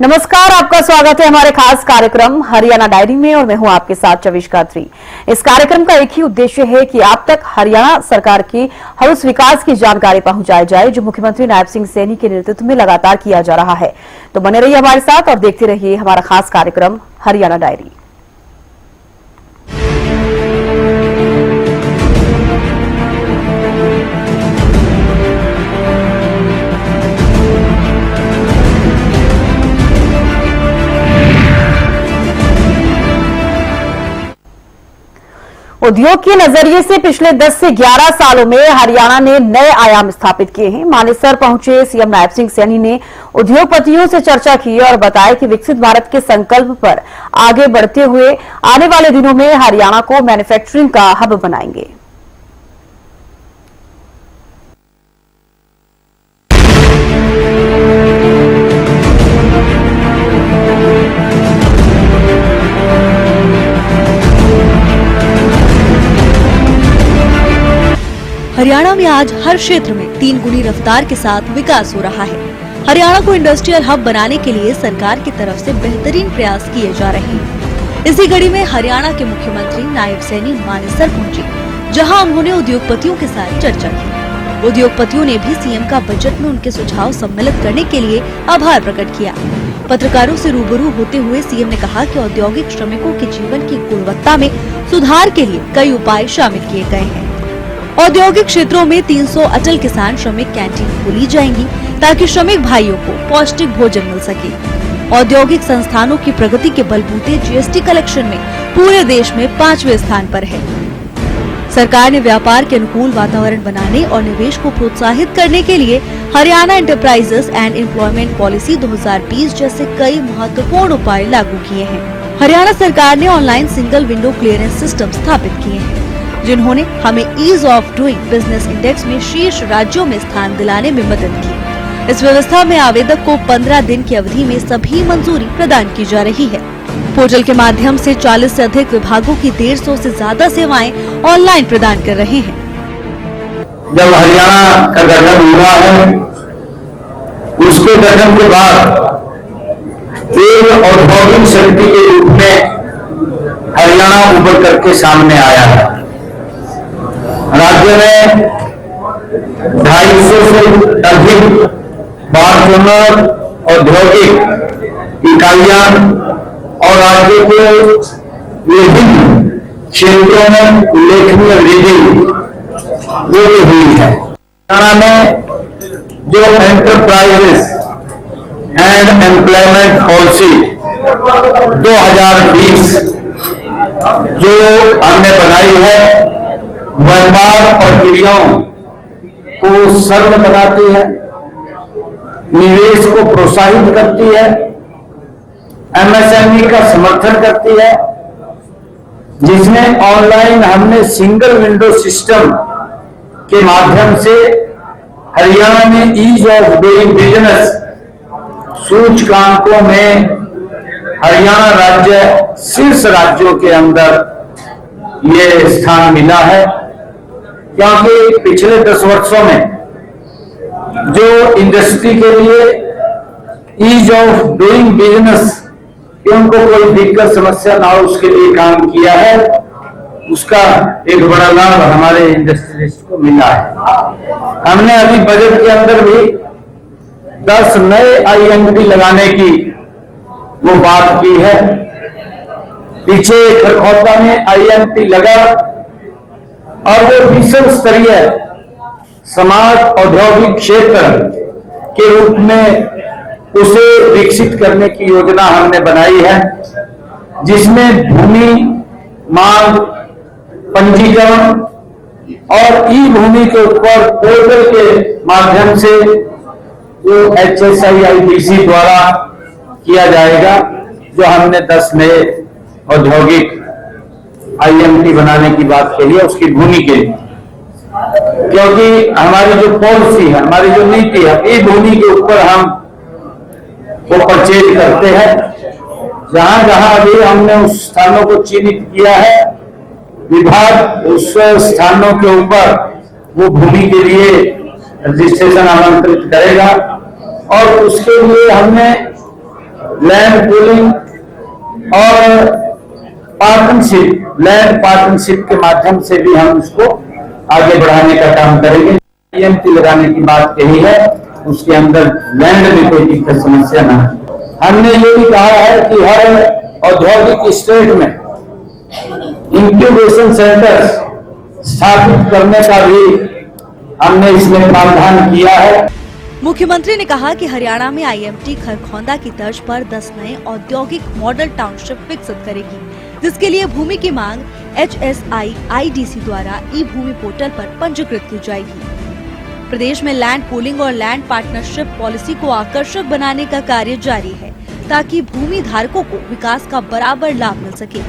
नमस्कार, आपका स्वागत है हमारे खास कार्यक्रम हरियाणा डायरी में और मैं हूं आपके साथ चविष्का खत्री। इस कार्यक्रम का एक ही उद्देश्य है कि आप तक हरियाणा सरकार की हर उस विकास की जानकारी पहुंचाई जाए जो मुख्यमंत्री नायब सिंह सैनी के नेतृत्व में लगातार किया जा रहा है। तो बने रहिए हमारे साथ और देखते रहिए हमारा खास कार्यक्रम हरियाणा डायरी। उद्योग के नजरिए से पिछले 10 से 11 सालों में हरियाणा ने नए आयाम स्थापित किए हैं। मानेसर पहुंचे सीएम नायब सिंह सैनी ने उद्योगपतियों से चर्चा की और बताया कि विकसित भारत के संकल्प पर आगे बढ़ते हुए आने वाले दिनों में हरियाणा को मैन्युफैक्चरिंग का हब बनाएंगे। हरियाणा में आज हर क्षेत्र में 3 गुनी रफ्तार के साथ विकास हो रहा है। हरियाणा को इंडस्ट्रियल हब बनाने के लिए सरकार की तरफ से बेहतरीन प्रयास किए जा रहे हैं। इसी कड़ी में हरियाणा के मुख्यमंत्री नायब सैनी मानेसर पहुंचे, जहां उन्होंने उद्योगपतियों के साथ चर्चा की। उद्योगपतियों ने भी सीएम का बजट में उनके सुझाव सम्मिलित करने के लिए आभार प्रकट किया। पत्रकारों से रूबरू होते हुए सीएम ने कहा कि औद्योगिक श्रमिकों के जीवन की गुणवत्ता में सुधार के लिए कई उपाय शामिल किए गए हैं। औद्योगिक क्षेत्रों में 300 अटल किसान श्रमिक कैंटीन खोली जाएंगी ताकि श्रमिक भाइयों को पौष्टिक भोजन मिल सके। औद्योगिक संस्थानों की प्रगति के बलबूते जीएसटी कलेक्शन में पूरे देश में 5वें स्थान पर है। सरकार ने व्यापार के अनुकूल वातावरण बनाने और निवेश को प्रोत्साहित करने के लिए Haryana enterprises and employment policy 2020 जैसे कई महत्वपूर्ण उपाय लागू किए हैं। हरियाणा सरकार ने online single window clearance system स्थापित किए हैं, जिन्होंने हमें ease of doing business index में शीर्ष राज्यों में स्थान दिलाने में मदद की। इस व्यवस्था में आवेदक को 15 दिन की अवधि में सभी मंजूरी प्रदान की जा रही है। पोर्टल के माध्यम से 40 से अधिक विभागों की 150 से ज्यादा सेवाएं ऑनलाइन प्रदान कर रहे हैं। जब हरियाणा का गठन हुआ है, उसके गठन के बाद एक औद्योगिक शक्ति के रूप में हरियाणा उभर करके सामने आया है। राज्य में 250 से अधिक बारकोनर औद्योगिक इकाइयां और राज्य के विभिन्न क्षेत्रों में उल्लेखनीय वृद्धि हुई है। हरियाणा में जो एंटरप्राइजेस एंड एम्प्लॉयमेंट पॉलिसी 2020 जो हमने बनाई है, व्यापार और क्रियाओं को सरल बनाती है, निवेश को प्रोत्साहित करती है, एमएसएमई का समर्थन करती है, जिसमें ऑनलाइन हमने सिंगल विंडो सिस्टम के माध्यम से हरियाणा में ईज ऑफ डूइंग बिजनेस सूचकांकों में हरियाणा राज्य शीर्ष राज्यों के अंदर ये स्थान मिला है। क्योंकि पिछले 10 वर्षों में जो इंडस्ट्री के लिए ईज ऑफ डूइंग बिजनेस कि उनको कोई दिक्कत समस्या ना हो उसके लिए काम किया है, उसका एक बड़ा लाभ हमारे इंडस्ट्रियलिस्ट को मिला है। हमने अभी बजट के अंदर भी 10 नए आईएमपी लगाने की वो बात की है। पीछे खरखौता में आईएमपी लगा और वो विश्व स्तरीय समाज औद्योगिक क्षेत्र के रूप में उसे विकसित करने की योजना हमने बनाई है, जिसमें भूमि मांग पंजीकरण और ई भूमि के ऊपर पोर्टल के माध्यम से जो HSIIDC द्वारा किया जाएगा, जो हमने 10 नए औद्योगिक IMT बनाने की बात कही है उसकी भूमि के लिए। क्योंकि हमारी जो पॉलिसी है, हमारी जो नीति है, ई भूमि के ऊपर हम वो परचेज करते हैं। जहां जहां अभी हमने उस स्थानों को चिन्हित किया है, विभाग उस स्थानों के ऊपर वो भूमि के लिए रजिस्ट्रेशन आमंत्रित करेगा और उसके लिए हमने लैंड पूलिंग और पार्टनरशिप, लैंड पार्टनरशिप के माध्यम से भी हम इसको आगे बढ़ाने का काम करेंगे। ईएमटी लगाने की बात कही है, उसके अंदर लैंड में कोई दिक्कत समस्या ना है। हमने ये भी कहा है कि हर औद्योगिक स्टेट में इंक्यूबेशन सेंटर्स स्थापित करने का भी हमने इसमें प्रावधान किया है। मुख्यमंत्री ने कहा कि हरियाणा में आईएमटी खरखौंदा की तर्ज पर 10 नए औद्योगिक मॉडल टाउनशिप विकसित करेगी, जिसके लिए भूमि की मांग HSI-IDC द्वारा ई-भूमि पोर्टल पर पंजीकृत की जाएगी। प्रदेश में लैंड पूलिंग और लैंड पार्टनरशिप पॉलिसी को आकर्षक बनाने का कार्य जारी है, ताकि भूमि धारकों को विकास का बराबर लाभ मिल सके।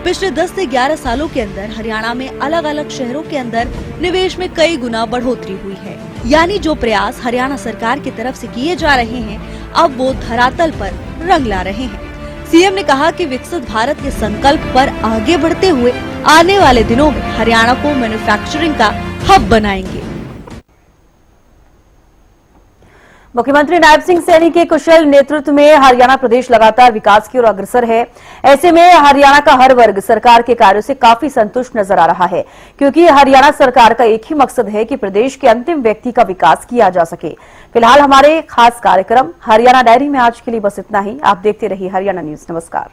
पिछले 10 से 11 सालों के अंदर हरियाणा में अलग अलग शहरों के अंदर निवेश में कई गुना बढ़ोतरी हुई है। यानी जो प्रयास हरियाणा सरकार की तरफ से किए जा रहे हैं, अब वो धरातल पर रंग ला रहे हैं। सीएम ने कहा कि विकसित भारत के संकल्प पर आगे बढ़ते हुए आने वाले दिनों में हरियाणा को मैन्युफैक्चरिंग का हब बनाएंगे। मुख्यमंत्री नायब सिंह सैनी के कुशल नेतृत्व में हरियाणा प्रदेश लगातार विकास की ओर अग्रसर है। ऐसे में हरियाणा का हर वर्ग सरकार के कार्यों से काफी संतुष्ट नजर आ रहा है, क्योंकि हरियाणा सरकार का एक ही मकसद है कि प्रदेश के अंतिम व्यक्ति का विकास किया जा सके। फिलहाल हमारे खास कार्यक्रम हरियाणा डायरी में आज के लिए बस इतना ही। आप देखते रहिए हरियाणा न्यूज। नमस्कार।